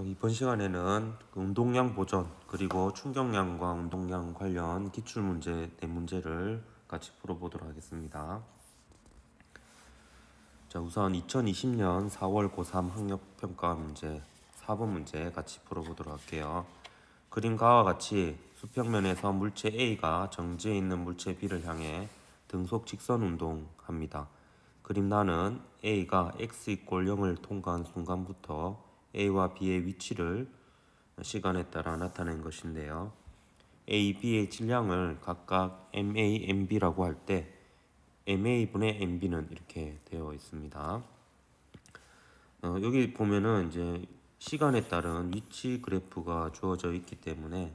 이번 시간에는 그 운동량 보전 그리고 충격량과 운동량 관련 기출문제 4문제를 같이 풀어보도록 하겠습니다. 자, 우선 2020년 4월 고3 학력평가 문제 4번 문제 같이 풀어보도록 할게요. 그림과 같이 수평면에서 물체 A가 정지해 있는 물체 B를 향해 등속 직선 운동합니다. 그림란은 A가 x = 0을 통과한 순간부터 A와 B의 위치를 시간에 따라 나타낸 것인데요. A, B의 질량을 각각 MA, MB라고 할 때 MA분의 MB는 이렇게 되어 있습니다. 여기 보면은 이제 시간에 따른 위치 그래프가 주어져 있기 때문에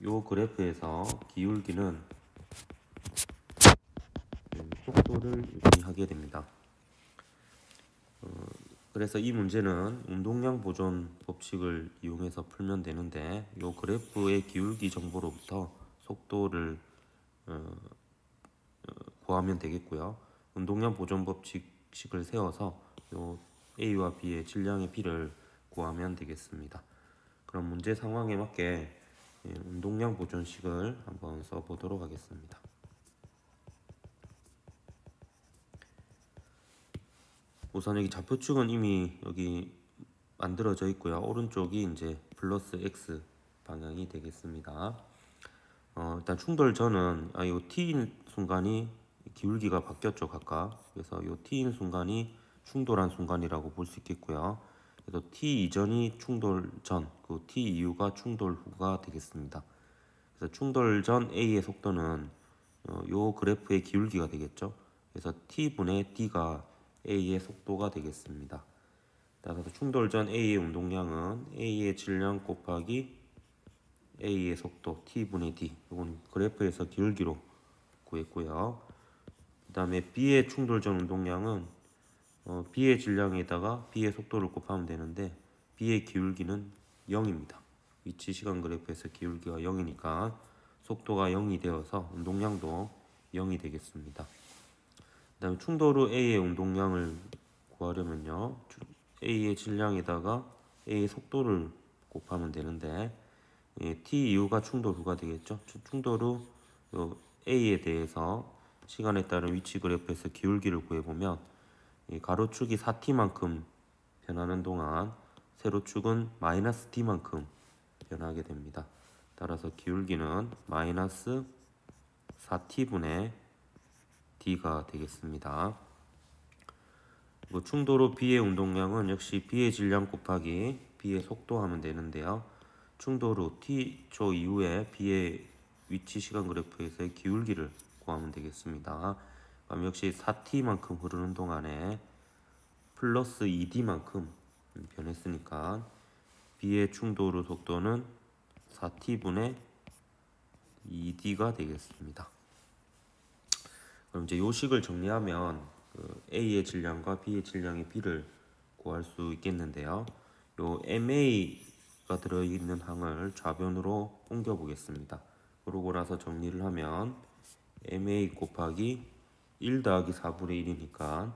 이 그래프에서 기울기는 속도를 의미하게 됩니다. 그래서 이 문제는 운동량 보존 법칙을 이용해서 풀면 되는데 이 그래프의 기울기 정보로부터 속도를 구하면 되겠고요. 운동량 보존 법칙을 세워서 요 A와 B의 질량의 B를 구하면 되겠습니다. 그럼 문제 상황에 맞게 운동량 보존식을 한번 써보도록 하겠습니다. 우선 여기 좌표축은 이미 여기 만들어져 있고요. 오른쪽이 이제 플러스 X 방향이 되겠습니다. 일단 충돌 전은 요 T인 순간이 기울기가 바뀌었죠, 각각. 그래서 요 T인 순간이 충돌한 순간이라고 볼 수 있겠고요. 그래서 T 이전이 충돌 전, 그 T 이후가 충돌 후가 되겠습니다. 그래서 충돌 전 A의 속도는 요 그래프의 기울기가 되겠죠. 그래서 T분의 D가 A의 속도가 되겠습니다. 따라서 충돌 전 A의 운동량은 A의 질량 곱하기 A의 속도 T분의 D, 이건 그래프에서 기울기로 구했고요. 그 다음에 B의 충돌 전 운동량은 B의 질량에다가 B의 속도를 곱하면 되는데 B의 기울기는 0입니다. 위치 시간 그래프에서 기울기가 0이니까 속도가 0이 되어서 운동량도 0이 되겠습니다. 그 다음에 충돌 후 A의 운동량을 구하려면요, A의 질량에다가 A의 속도를 곱하면 되는데 T 이후가 충돌 후가 되겠죠. 충돌 후 A에 대해서 시간에 따른 위치 그래프에서 기울기를 구해보면 가로축이 4T만큼 변하는 동안 세로축은 마이너스 T만큼 변하게 됩니다. 따라서 기울기는 마이너스 4T분의 D가 되겠습니다. 충돌 후 B의 운동량은 역시 B의 질량 곱하기 B의 속도 하면 되는데요. 충돌 후 T초 이후에 B의 위치 시간 그래프에서의 기울기를 구하면 되겠습니다. 그럼 역시 4T만큼 흐르는 동안에 플러스 2D만큼 변했으니까 B의 충돌 후 속도는 4T분의 2D가 되겠습니다. 그럼 이제 요 식을 정리하면 A의 질량과 B의 질량의 B를 구할 수 있겠는데요. 요 MA가 들어있는 항을 좌변으로 옮겨 보겠습니다. 그러고 나서 정리를 하면 MA 곱하기 1 더하기 4분의 1이니까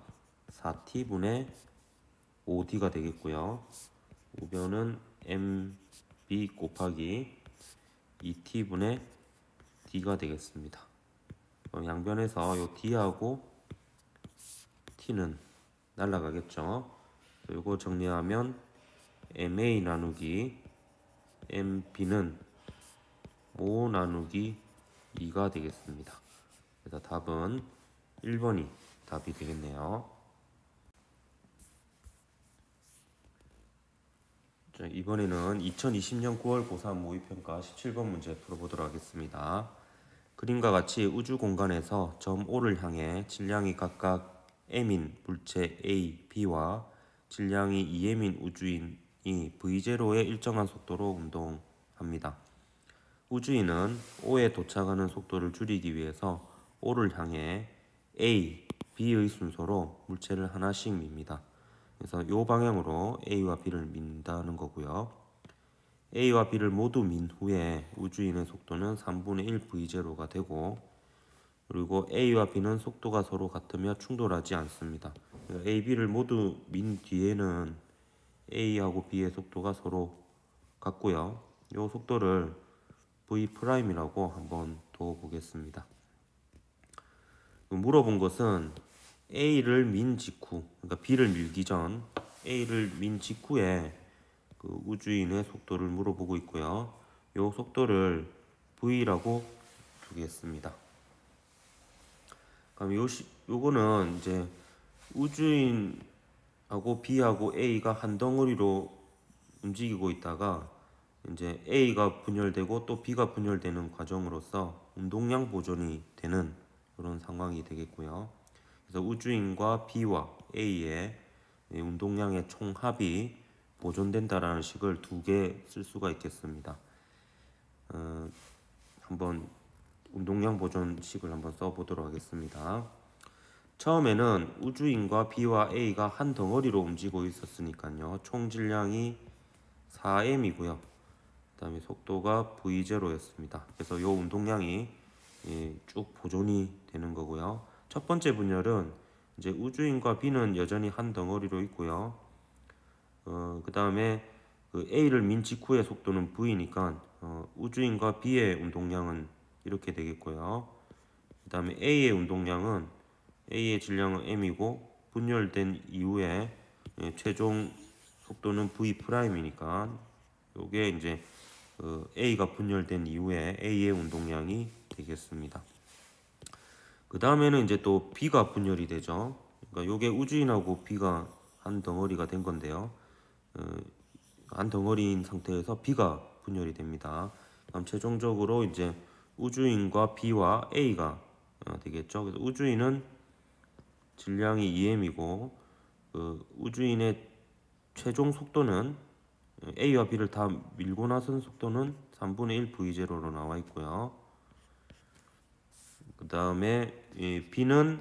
4T분의 5D가 되겠고요. 우변은 MB 곱하기 2T분의 D가 되겠습니다. 양변에서 요 D하고 T는 날라가겠죠. 이거 정리하면 MA 나누기 MB는 5 나누기 2가 되겠습니다. 그래서 답은 1번이 답이 되겠네요. 자, 이번에는 2020년 9월 고3 모의평가 17번 문제 풀어보도록 하겠습니다. 그림과 같이 우주 공간에서 점 O를 향해 질량이 각각 m인 물체 A, B와 질량이 2m인 우주인이 V0의 일정한 속도로 운동합니다. 우주인은 O에 도착하는 속도를 줄이기 위해서 O를 향해 A, B의 순서로 물체를 하나씩 밉니다. 그래서 이 방향으로 A와 B를 민다는 거고요. A와 B를 모두 민 후에 우주인의 속도는 3분의 1 V0가 되고, 그리고 A와 B는 속도가 서로 같으며 충돌하지 않습니다. A, B를 모두 민 뒤에는 A하고 B의 속도가 서로 같고요. 이 속도를 V'이라고 한번 둬 보겠습니다. 물어본 것은 A를 민 직후, 그러니까 B를 밀기 전 A를 민 직후에 그 우주인의 속도를 물어보고 있고요. 이 속도를 V라고 두겠습니다. 그럼 요거는 이제 우주인하고 B하고 A가 한 덩어리로 움직이고 있다가 이제 A가 분열되고 또 B가 분열되는 과정으로서 운동량 보존이 되는 그런 상황이 되겠고요. 그래서 우주인과 B와 A의 운동량의 총합이 보존된다라는 식을 두 개 쓸 수가 있겠습니다. 한번 운동량 보존식을 한번 써보도록 하겠습니다. 처음에는 우주인과 B와 A가 한 덩어리로 움직이고 있었으니까요. 총 질량이 4m이고요. 그 다음에 속도가 V0였습니다. 그래서 이 운동량이 쭉 보존이 되는 거고요. 첫 번째 분열은 이제 우주인과 B는 여전히 한 덩어리로 있고요. 그 다음에 그 A를 민 직후의 속도는 V니까 우주인과 B의 운동량은 이렇게 되겠고요. 그 다음에 A의 운동량은 A의 질량은 m이고 분열된 이후에 최종 속도는 V'이니까 요게 이제 A가 분열된 이후에 A의 운동량이 되겠습니다. 그 다음에는 이제 또 B가 분열이 되죠. 그러니까 요게 우주인하고 B가 한 덩어리가 된 건데요. 한 덩어리인 상태에서 B가 분열이 됩니다. 그럼 최종적으로 이제 우주인과 B와 A가 되겠죠. 그래서 우주인은 질량이 2m이고 우주인의 최종 속도는 A와 B를 다 밀고 나선 속도는 3분의 1 V0로 나와 있고요. 그 다음에 B는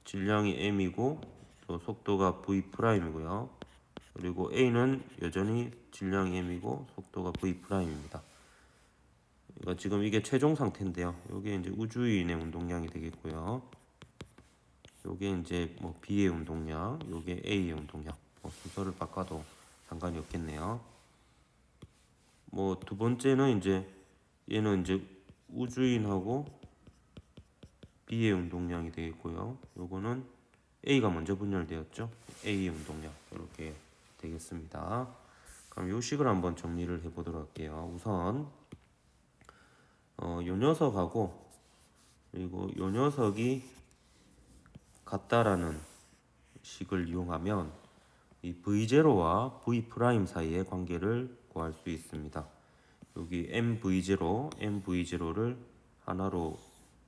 질량이 m이고 또 속도가 V'이고요. 그리고 A는 여전히 질량이 m이고 속도가 V'입니다. 그러니까 지금 이게 최종 상태인데요. 이게 이제 우주인의 운동량이 되겠고요. 요게 이제 뭐 B의 운동량, 요게 A의 운동량. 순서를 바꿔도 상관이 없겠네요. 뭐 두 번째는 이제 얘는 이제 우주인하고 B의 운동량이 되겠고요. 요거는 A가 먼저 분열되었죠. A의 운동량 이렇게 되겠습니다. 그럼 요 식을 한번 정리를 해보도록 할게요. 우선 요 녀석하고 그리고 요 녀석이 같다라는 식을 이용하면 이 V0와 V' 사이의 관계를 구할 수 있습니다. 여기 MV0를 하나로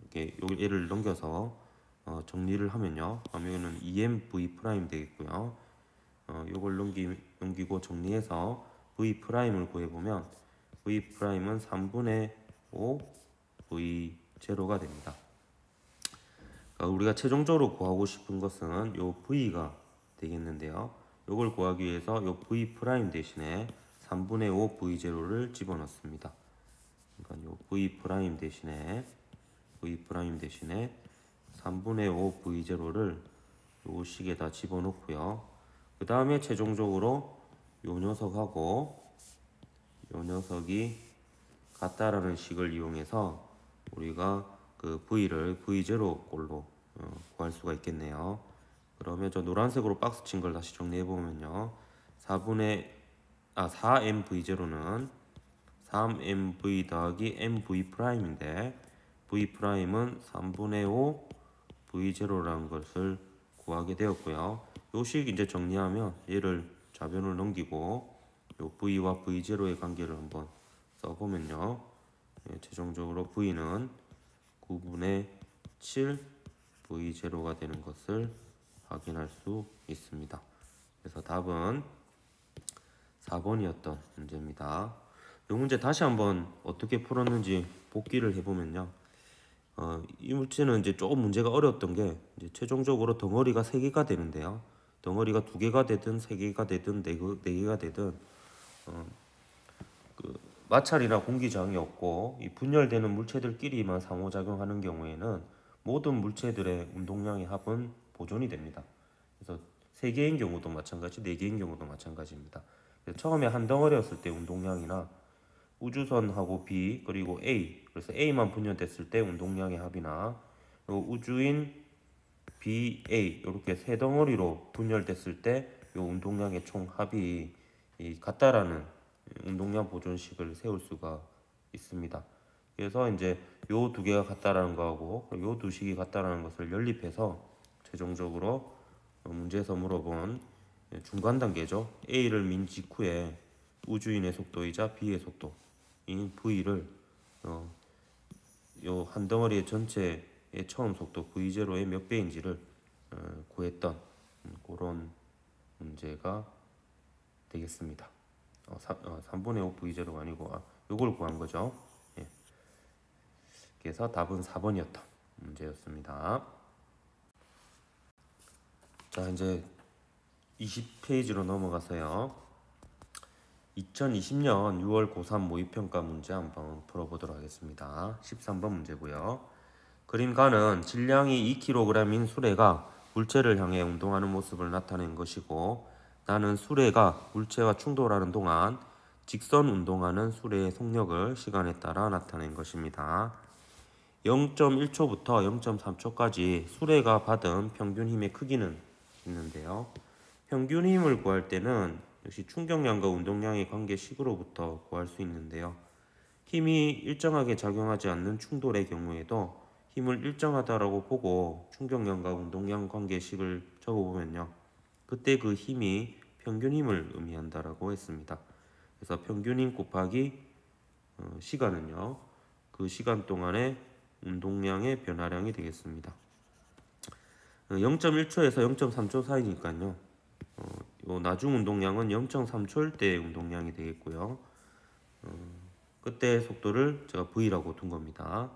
이렇게 얘를 넘겨서 정리를 하면요. 그러면은 EMV' 되겠고요. 요걸 넘기고 정리해서 V'을 구해보면 V'은 3분의 5 V0가 됩니다. 우리가 최종적으로 구하고 싶은 것은 요 V가 되겠는데요. 요걸 구하기 위해서 요 V' 대신에 3분의 5 V0를 집어넣습니다. 그러니까 요 V' 대신에 3분의 5 V0를 요 식에다 집어넣고요. 그 다음에 최종적으로 요 녀석하고 요 녀석이 같다라는 식을 이용해서 우리가 그 V를 V0 꼴로 구할 수가 있겠네요. 그러면 저 노란색으로 박스 친 걸 다시 정리해 보면요. 4mV0는 3mv 더하기 mv'인데 v'은 3분의 5 v0라는 것을 구하게 되었고요. 요 식 이제 정리하면 얘를 좌변으로 넘기고 요 v와 v0의 관계를 한번 써보면요. 최종적으로 v는 9분의 7 v0가 되는 것을 확인할 수 있습니다. 그래서 답은 4번이었던 문제입니다. 이 문제 다시 한번 어떻게 풀었는지 복기를 해보면요. 이 문제는 이제 조금 문제가 어려웠던 게 이제 최종적으로 덩어리가 3개가 되는데요. 덩어리가 2개가 되든 3개가 되든 4개가 되든 마찰이나 공기 저항이 없고 이 분열되는 물체들끼리만 상호작용하는 경우에는 모든 물체들의 운동량의 합은 보존이 됩니다. 그래서 3개인 경우도 마찬가지, 4개인 경우도 마찬가지입니다. 처음에 한 덩어리였을 때 운동량이나 우주선하고 B 그리고 A, 그래서 A만 분열됐을 때 운동량의 합이나 우주인 B, A 이렇게 세 덩어리로 분열됐을 때 이 운동량의 총 합이 같다라는 운동량 보존식을 세울 수가 있습니다. 그래서 이제 요 두 개가 같다라는 거하고 요 두 식이 같다라는 것을 연립해서 최종적으로 문제에서 물어본 중간 단계죠. A를 민 직후에 우주인의 속도이자 B의 속도인 V를 요 한 덩어리의 전체의 처음 속도 V0의 몇 배인지를 구했던 그런 문제가 되겠습니다. 3분의 5 V0가 아니고 요걸 구한 거죠. 예. 그래서 답은 4번이었던 문제였습니다. 자, 이제 20페이지로 넘어가서요. 2020년 6월 고3 모의평가 문제 한번 풀어보도록 하겠습니다. 13번 문제고요. 그림가는 질량이 2kg인 수레가 물체를 향해 운동하는 모습을 나타낸 것이고, 나는 수레가 물체와 충돌하는 동안 직선 운동하는 수레의 속력을 시간에 따라 나타낸 것입니다. 0.1초부터 0.3초까지 수레가 받은 평균 힘의 크기는 있는데요. 평균 힘을 구할 때는 역시 충격량과 운동량의 관계식으로부터 구할 수 있는데요. 힘이 일정하게 작용하지 않는 충돌의 경우에도 힘을 일정하다라고 보고 충격량과 운동량 관계식을 적어보면요. 그때 그 힘이 평균 힘을 의미한다라고 했습니다. 그래서 평균 힘 곱하기 시간은요. 그 시간 동안의 운동량의 변화량이 되겠습니다. 0.1초에서 0.3초 사이니까요. 요 나중 운동량은 0.3초일 때 운동량이 되겠고요. 그때 속도를 제가 V라고 둔 겁니다.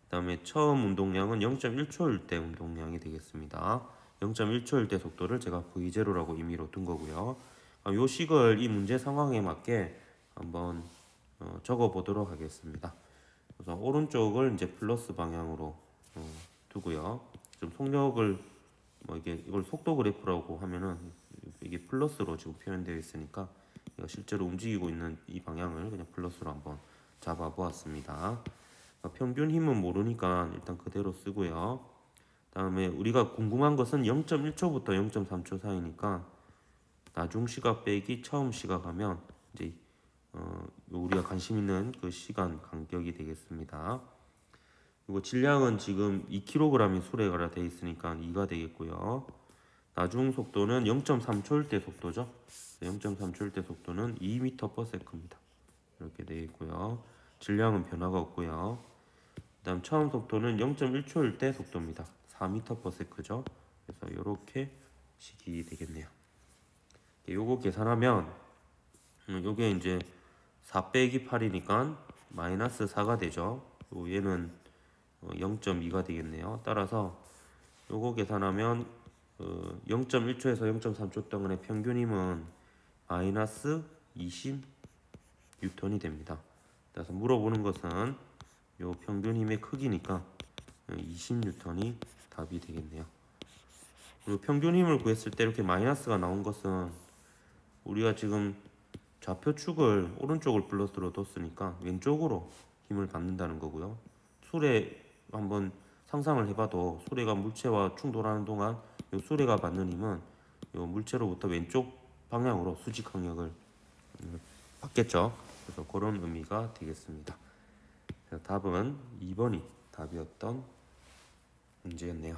그 다음에 처음 운동량은 0.1초일 때 운동량이 되겠습니다. 0.1초일 때 속도를 제가 V0라고 임의로 둔 거고요. 요 식을 이 문제 상황에 맞게 한번 적어 보도록 하겠습니다. 그래서 오른쪽을 이제 플러스 방향으로 두고요. 좀 속력을 이걸 속도 그래프라고 하면은 이게 플러스로 지금 표현되어 있으니까 실제로 움직이고 있는 이 방향을 그냥 플러스로 한번 잡아 보았습니다. 평균 힘은 모르니까 일단 그대로 쓰고요. 다음에 우리가 궁금한 것은 0.1초부터 0.3초 사이니까 나중 시각 빼기 처음 시각 하면 이제 우리가 관심 있는 그 시간 간격이 되겠습니다. 그리고 질량은 지금 2kg인 수레가 되어 있으니까 2가 되겠고요. 나중 속도는 0.3초일 때 속도죠. 0.3초일 때 속도는 2m/s입니다. 이렇게 되어 있고요. 질량은 변화가 없고요. 그다음 처음 속도는 0.1초일 때 속도입니다. 4m/s죠. 그래서 이렇게 식이 되겠네요. 요거 계산하면 요게 이제 4 빼기 8이니까 마이너스 4가 되죠. 얘는 0.2가 되겠네요. 따라서 요거 계산하면 0.1초에서 0.3초 동안의 평균 힘은 마이너스 20N이 됩니다. 그래서 물어보는 것은 요 평균 힘의 크기니까 20N이 답이 되겠네요. 그리고 평균 힘을 구했을 때 이렇게 마이너스가 나온 것은 우리가 지금 좌표축을 오른쪽을 플러스로 뒀으니까 왼쪽으로 힘을 받는다는 거고요. 수레 한번 상상을 해봐도 수레가 물체와 충돌하는 동안 이 수레가 받는 힘은 이 물체로부터 왼쪽 방향으로 수직 항력을 받겠죠. 그래서 그런 의미가 되겠습니다. 답은 2번이 답이었던 문제였네요.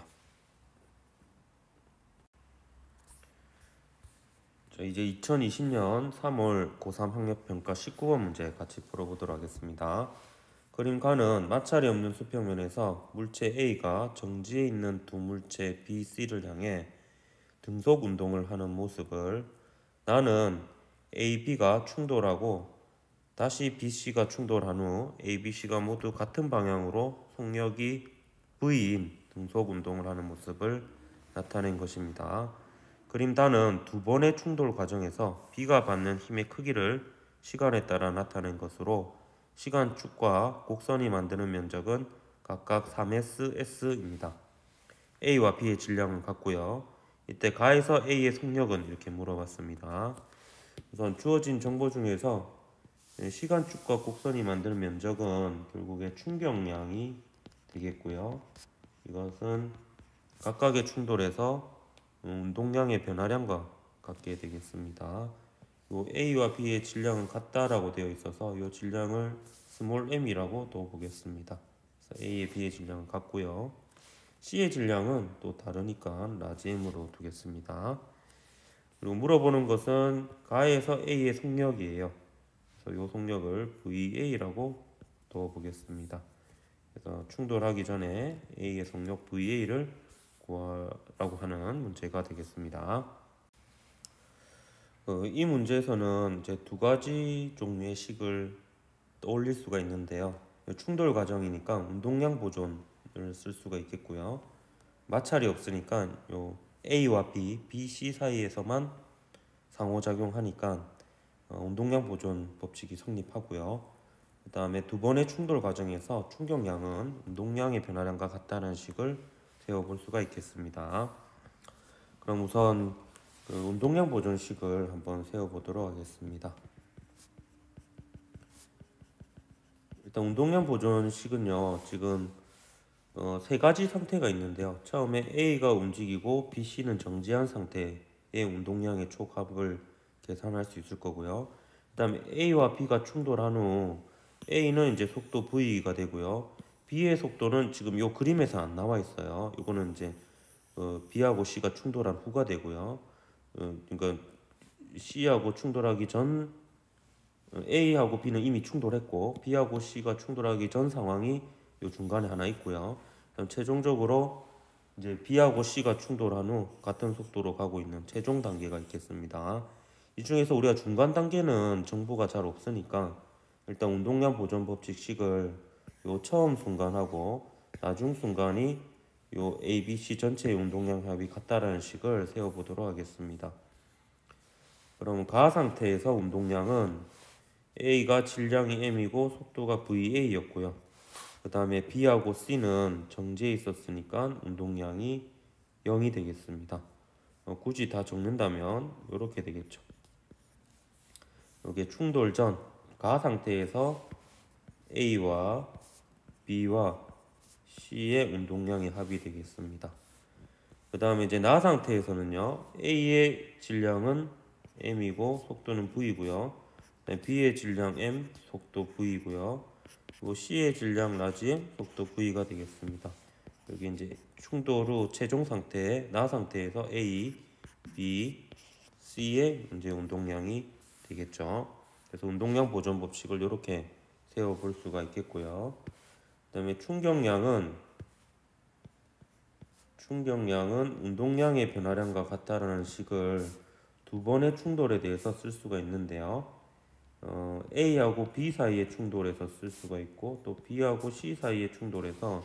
자, 이제 2020년 3월 고3 학력평가 19번 문제 같이 풀어보도록 하겠습니다. 그림가는 마찰이 없는 수평면에서 물체 A가 정지해 있는 두 물체 B, C를 향해 등속 운동을 하는 모습을 나는 A, B가 충돌하고 다시 B, C가 충돌한 후 A, B, C가 모두 같은 방향으로 속력이 V인 등속 운동을 하는 모습을 나타낸 것입니다. 그림단은 두 번의 충돌 과정에서 B가 받는 힘의 크기를 시간에 따라 나타낸 것으로 시간축과 곡선이 만드는 면적은 각각 3S, S입니다. A와 B의 질량은 같고요. 이때 가에서 A의 속력은 이렇게 물어봤습니다. 우선 주어진 정보 중에서 시간축과 곡선이 만드는 면적은 결국에 충격량이 되겠고요. 이것은 각각의 충돌에서 운동량의 변화량과 같게 되겠습니다. 요 A와 B의 질량은 같다라고 되어 있어서 이 질량을 스몰 m이라고 또 보겠습니다. 그래서 A의 B의 질량은 같고요. C의 질량은 또 다르니까 라지 m으로 두겠습니다. 그리고 물어보는 것은 가에서 A의 속력이에요. 그래서 이 속력을 VA라고 둬보겠습니다. 그래서 충돌하기 전에 A의 속력 VA를 구하라고 하는 문제가 되겠습니다. 이 문제에서는 이제 두 가지 종류의 식을 떠올릴 수가 있는데요. 충돌 과정이니까 운동량 보존을 쓸 수가 있겠고요. 마찰이 없으니까 요 A와 B, C 사이에서만 상호작용하니까 운동량 보존 법칙이 성립하고요. 그 다음에 두 번의 충돌 과정에서 충격량은 운동량의 변화량과 같다는 식을 세워볼 수가 있겠습니다. 그럼 우선 운동량 보존식을 한번 세워보도록 하겠습니다. 일단 운동량 보존식은요, 지금 세 가지 상태가 있는데요. 처음에 A가 움직이고 B, C는 정지한 상태의 운동량의 촉합을 계산할 수 있을 거고요. 그 다음에 A와 B가 충돌한 후 A는 이제 속도 V가 되고요. B의 속도는 지금 이 그림에서 안 나와 있어요. 이거는 이제 B하고 C가 충돌한 후가 되고요. 그러니까 C하고 충돌하기 전 A하고 B는 이미 충돌했고 B하고 C가 충돌하기 전 상황이 이 중간에 하나 있고요. 그럼 최종적으로 이제 B하고 C가 충돌한 후 같은 속도로 가고 있는 최종 단계가 있겠습니다. 이 중에서 우리가 중간 단계는 정보가 잘 없으니까 일단 운동량 보존 법칙식을 요 처음 순간하고 나중 순간이 요 A, B, C 전체의 운동량 합이 같다라는 식을 세워보도록 하겠습니다. 그럼 가 상태에서 운동량은 A가 질량이 m이고 속도가 VA였고요. 그 다음에 B하고 C는 정지해 있었으니까 운동량이 0이 되겠습니다. 굳이 다 적는다면 이렇게 되겠죠. 이게 충돌 전 가 상태에서 A와 B와 C의 운동량의 합이 되겠습니다. 그 다음에 이제 나 상태에서는요, A의 질량은 m이고 속도는 v고요. B의 질량 m, 속도 v고요. 그리고 C의 질량 라지 m, 속도 v가 되겠습니다. 여기 이제 충돌 후 최종 상태, 나 상태에서 A, B, C의 이제 운동량이 되겠죠. 그래서 운동량 보존 법칙을 이렇게 세워볼 수가 있겠고요. 그 다음에 충격량은 운동량의 변화량과 같다라는 식을 두 번의 충돌에 대해서 쓸 수가 있는데요. A하고 B 사이의 충돌에서 쓸 수가 있고 또 B하고 C 사이의 충돌에서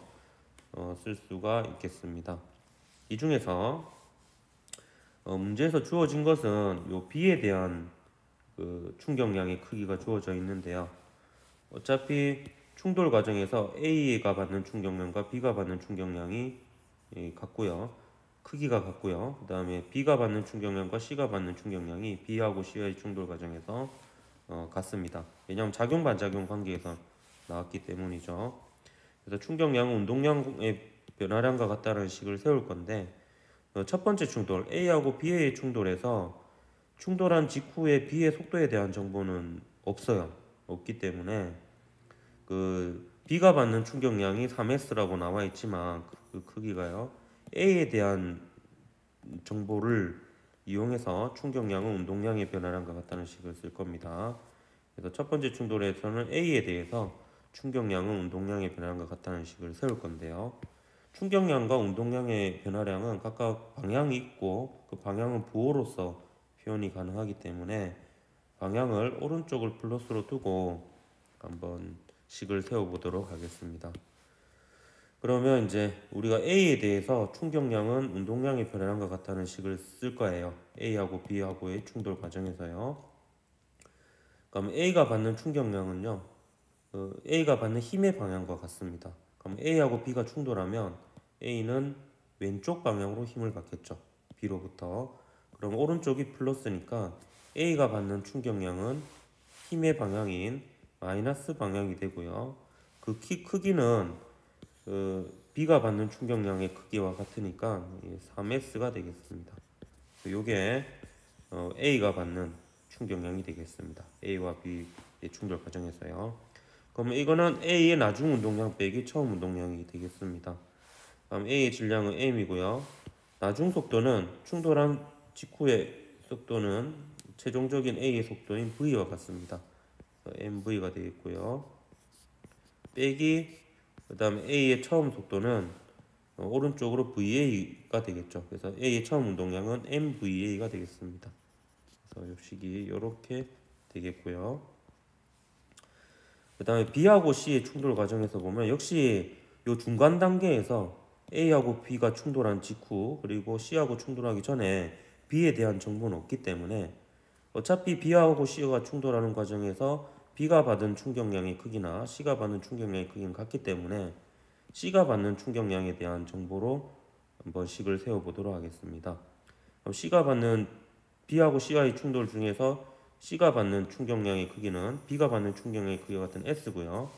쓸 수가 있겠습니다. 이 중에서 문제에서 주어진 것은 요 B에 대한 그 충격량의 크기가 주어져 있는데요. 어차피 충돌 과정에서 A가 받는 충격량과 B가 받는 충격량이 같고요. 크기가 같고요. 그 다음에 B가 받는 충격량과 C가 받는 충격량이 B하고 C의 충돌 과정에서 같습니다. 왜냐하면 작용 반작용 관계에서 나왔기 때문이죠. 그래서 충격량은 운동량의 변화량과 같다는 식을 세울 건데 첫 번째 충돌 A하고 B의 충돌에서 충돌한 직후에 B의 속도에 대한 정보는 없어요. 없기 때문에 그 B가 받는 충격량이 3S라고 나와 있지만 그 크기가요. A에 대한 정보를 이용해서 충격량은 운동량의 변화량과 같다는 식을 쓸 겁니다. 그래서 첫 번째 충돌에서는 A에 대해서 충격량은 운동량의 변화량과 같다는 식을 세울 건데요. 충격량과 운동량의 변화량은 각각 방향이 있고 그 방향은 부호로서 표현이 가능하기 때문에 방향을 오른쪽을 플러스로 두고 한번 식을 세워보도록 하겠습니다. 그러면 이제 우리가 A에 대해서 충격량은 운동량의 변화량과 같다는 식을 쓸 거예요. A하고 B하고의 충돌 과정에서요. 그럼 A가 받는 충격량은요, A가 받는 힘의 방향과 같습니다. 그럼 A하고 B가 충돌하면 A는 왼쪽 방향으로 힘을 받겠죠. B로부터. 그럼 오른쪽이 플러스니까 A가 받는 충격량은 힘의 방향인 마이너스 방향이 되고요. 그 크기는 B가 받는 충격량의 크기와 같으니까 3S가 되겠습니다. 요게 A가 받는 충격량이 되겠습니다. A와 B의 충돌 과정에서요. 그러면 이거는 A의 나중 운동량 빼기 처음 운동량이 되겠습니다. 다음 A의 질량은 m이고요. 나중 속도는 충돌한 직후의 속도는 최종적인 A의 속도인 V와 같습니다. mV가 되겠고요. 빼기 그 다음에 A의 처음 속도는 오른쪽으로 VA가 되겠죠. 그래서 A의 처음 운동량은 mVA가 되겠습니다. 그래서 이 식이 이렇게 되겠고요. 그 다음에 B하고 C의 충돌 과정에서 보면 역시 이 중간 단계에서 A하고 B가 충돌한 직후 그리고 C하고 충돌하기 전에 B에 대한 정보는 없기 때문에 어차피 B하고 C가 충돌하는 과정에서 B가 받은 충격량의 크기나 C가 받는 충격량의 크기는 같기 때문에 C가 받는 충격량에 대한 정보로 한번 식을 세워보도록 하겠습니다. 그럼 C가 받는 B하고 C와의 충돌 중에서 C가 받는 충격량의 크기는 B가 받는 충격량의 크기와 같은 S고요.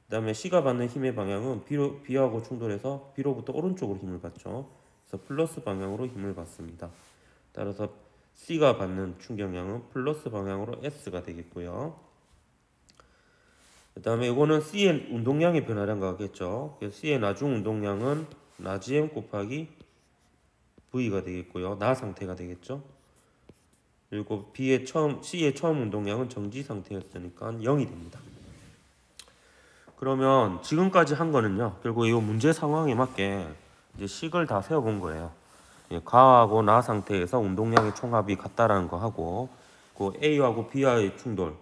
그 다음에 C가 받는 힘의 방향은 B하고 충돌해서 B로부터 오른쪽으로 힘을 받죠. 그래서 플러스 방향으로 힘을 받습니다. 따라서 C가 받는 충격량은 플러스 방향으로 S가 되겠고요. 그 다음에 이거는 C의 운동량의 변화량과 같겠죠. 그래서 C의 나중 운동량은 라지 M 곱하기 V가 되겠고요. 나 상태가 되겠죠. 그리고 C의 처음 운동량은 정지 상태였으니까 0이 됩니다. 그러면 지금까지 한 거는요, 결국 이 문제 상황에 맞게 이제 식을 다 세워본 거예요. 가하고 나 상태에서 운동량의 총합이 같다라는 거 하고, 그 A하고 B와의 충돌에서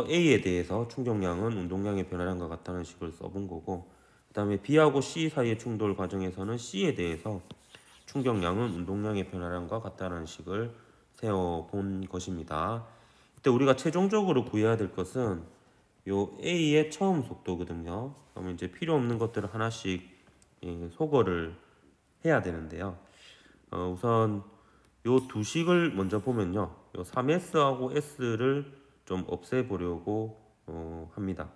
A에 대해서 충격량은 운동량의 변화량과 같다는 식을 써본 거고, 그 다음에 B하고 C 사이의 충돌 과정에서는 C에 대해서 충격량은 운동량의 변화량과 같다는 식을 세워본 것입니다. 이때 우리가 최종적으로 구해야 될 것은 요 A의 처음 속도거든요. 그러면 이제 필요 없는 것들을 하나씩 소거를 해야 되는데요. 우선 요 두 식을 먼저 보면요. 요 3S하고 S를 좀 없애보려고 합니다.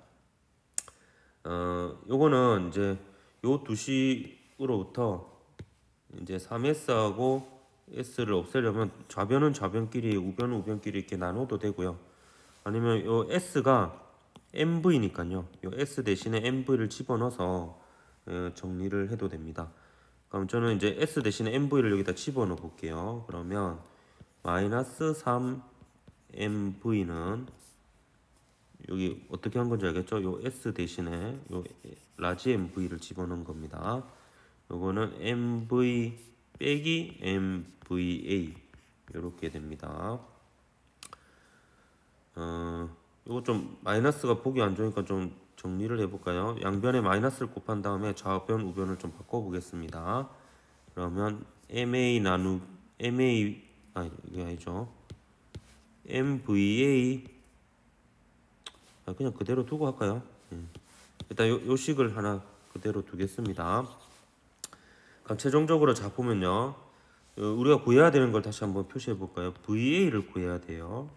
요거는 이제 요 두 식으로부터 이제 3S하고 S를 없애려면 좌변은 좌변끼리, 우변은 우변끼리 이렇게 나눠도 되고요. 아니면 요 S가 MV니까요. 요 S 대신에 MV를 집어넣어서 정리를 해도 됩니다. 그럼 저는 이제 S 대신에 MV를 여기다 집어넣어 볼게요. 그러면 마이너스 3MV는 여기 어떻게 한 건지 알겠죠? 요 S 대신에 요 라지 MV를 집어넣은 겁니다. 요거는 MV 빼기 MVA 이렇게 됩니다. 요거 좀 마이너스가 보기 안 좋으니까 좀 정리를 해볼까요? 양변에 마이너스를 곱한 다음에 좌변 우변을 좀 바꿔보겠습니다. 그러면 MA 이게 아니죠. MVA 그냥 그대로 두고 할까요? 일단 요 식을 하나 그대로 두겠습니다. 그럼 최종적으로 자 보면요, 우리가 구해야 되는 걸 다시 한번 표시해 볼까요? VA를 구해야 돼요.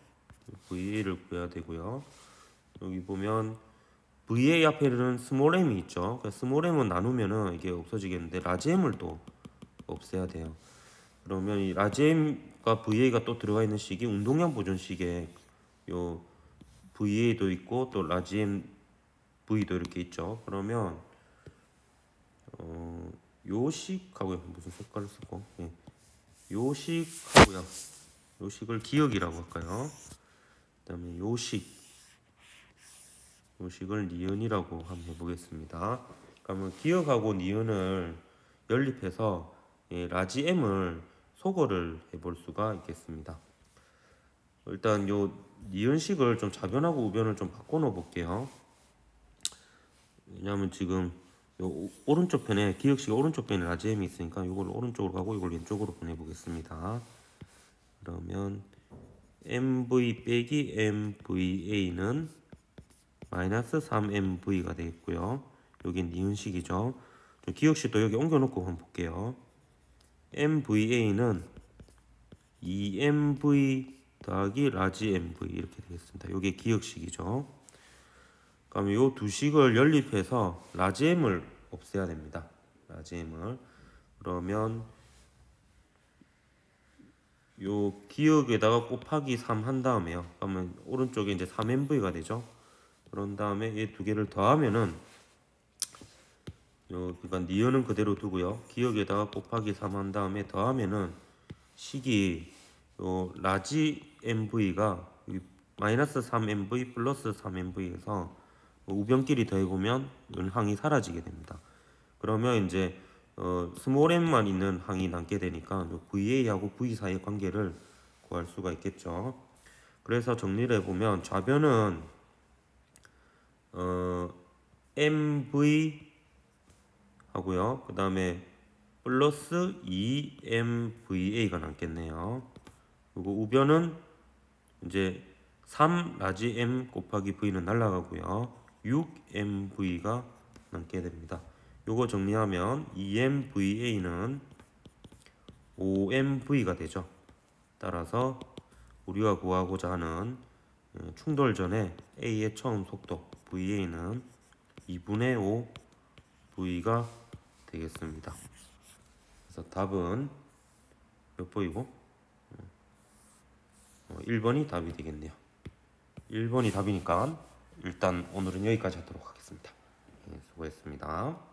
VA를 구해야 되고요. 여기 보면 VA 앞에는 스몰 m이 있죠. 그러니까 스몰 m은 나누면은 이게 없어지겠는데 라지 m을 또 없애야 돼요. 그러면 이 라지 m과 VA가 또 들어가 있는 식이 운동량 보존식에 요 VA도 있고 또 라지 m V도 이렇게 있죠. 그러면 요 식하고요, 무슨 색깔을 쓰고, 요 식하고요, 요 식을 기억이라고 할까요? 그다음에 요 식을 니은이라고 한번 해보겠습니다. 그러면 기억하고 니은을 연립해서 라지 m을 소거를 해볼 수가 있겠습니다. 일단 요 니은식을 좀 좌변하고 우변을 좀 바꿔 놓어 볼게요. 왜냐하면 지금 요 오른쪽 편에 기억식 오른쪽 편에 라지 m이 있으니까 이걸 오른쪽으로 가고 이걸 왼쪽으로 보내보겠습니다. 그러면 mv 빼기 mva는 마이너스 3mv가 되겠고요. 여긴 니은식이죠. 기억식도 여기 옮겨놓고 한번 볼게요. MVA는 EMV 더하기 라지 MV 이렇게 되겠습니다. 이게 기억식이죠. 그럼 요 두 식을 연립해서 라지 M을 없애야 됩니다. 라지 M을. 그러면 요 기억에다가 곱하기 3 한 다음에요. 그러면 오른쪽에 이제 3MV가 되죠. 그런 다음에 이 두 개를 더하면은 그러니까 니은은 그대로 두고요. 기억에다가 곱하기 3 한 다음에 더하면은 식이 요 라지 MV가 마이너스 3MV 플러스 3MV에서 우변끼리 더해보면 항이 사라지게 됩니다. 그러면 이제 스몰 m만 있는 항이 남게 되니까 VA하고 V 사이의 관계를 구할 수가 있겠죠. 그래서 정리를 해보면 좌변은 MV 하고요. 그 다음에 플러스 2MVA가 남겠네요. 그리고 우변은 이제 3 라지 M 곱하기 V는 날라가고요. 6MV가 남게 됩니다. 요거 정리하면 2MVA는 5MV가 되죠. 따라서 우리가 구하고자 하는 충돌 전에 A의 처음 속도 VA는 2분의 5 V가 되겠습니다. 그래서 답은 몇 번이고? 1번이 답이 되겠네요. 1번이 답이니까 일단 오늘은 여기까지 하도록 하겠습니다. 수고했습니다.